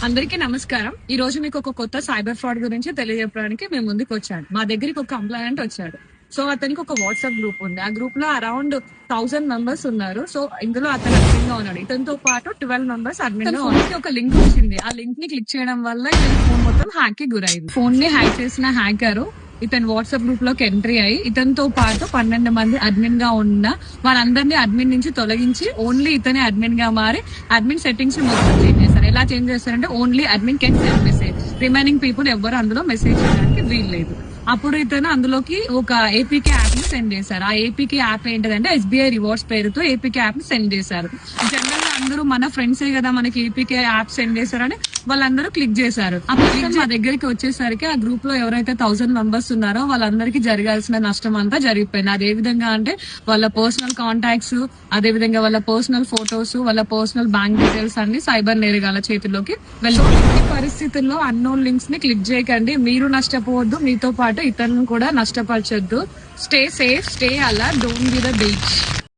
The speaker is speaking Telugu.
అందరికీ నమస్కారం. ఈ రోజు మీకు ఒక కొత్త సైబర్ ఫ్రాడ్ గురించి తెలియజెప్పడానికి మేము ముందుకు వచ్చాను. మా దగ్గరికి ఒక కంప్లైంట్ వచ్చాడు. సో అతనికి ఒక వాట్సాప్ గ్రూప్ ఉంది. ఆ గ్రూప్ లో అరౌండ్ 1000 మెంబర్స్ ఉన్నారు. సో ఇందులో అతను అడ్మిన్ గా ఉన్నాడు. ఇతనితో పాటు 12 మెంబర్స్ అడ్మిన్ గా ఉన్నారు. ఒక లింక్ వచ్చింది. ఆ లింక్ ని క్లిక్ చేయడం వల్ల ఇతని ఫోన్ మొత్తం హ్యాక్ కి గురైంది. ఫోన్ ని హ్యాక్ చేసిన హ్యాకర్ ఇతని వాట్సాప్ గ్రూప్ లోకి ఎంట్రీ అయ్యి ఇతనితో పాటు 12 మంది అడ్మిన్ గా ఉన్న వాళ్ళందరినీ అడ్మిన్ నుంచి తొలగించి ఓన్లీ ఇతనే అడ్మిన్ గా మారి అడ్మిన్ సెట్టింగ్స్ మొత్తం చేంజ్ చేస్తారు. ఎలా చేంజ్ చేస్తారంటే only admin can send message, remaining people ఎవరు అందులో మెసేజ్ చేయడానికి వీల్లేదు. అప్పుడు ఇతను అందులోకి ఒక ఏపీకే యాప్ ని సెండ్ చేశారు. ఆ ఏపీకే యాప్ ఏంటంటే ఎస్బీఐ రివార్డ్స్ పేరుతో ఏపీకే యాప్ ని సెండ్ చేశారు. జనరల్ గా అందరూ మన ఫ్రెండ్సే కదా మనకి ఏపీకే యాప్ సెండ్ చేశారని వాళ్ళందరూ క్లిక్ చేశారు. అప్పుడు మా దగ్గరికి వచ్చేసరికి ఆ గ్రూప్ లో ఎవరైతే 1000 మెంబర్స్ ఉన్నారో వాళ్ళందరికీ జరగాల్సిన నష్టం అంతా జరిగిపోయింది. అదే విధంగా అంటే వాళ్ళ పర్సనల్ కాంటాక్ట్స్, అదే విధంగా వాళ్ళ పర్సనల్ ఫోటోస్, వాళ్ళ పర్సనల్ బ్యాంక్ డీటెయిల్స్ అన్ని సైబర్ నేరగాల చేతిలోకి వెళ్ళారు. ఈ పరిస్థితుల్లో అన్నోన్ లింక్స్ ని క్లిక్ చేయకండి. మీరు నష్టపోవద్దు, మీతో పాటు ఇతరులను కూడా నష్టపరచొద్దు. Stay safe, stay alert, don't be the beach.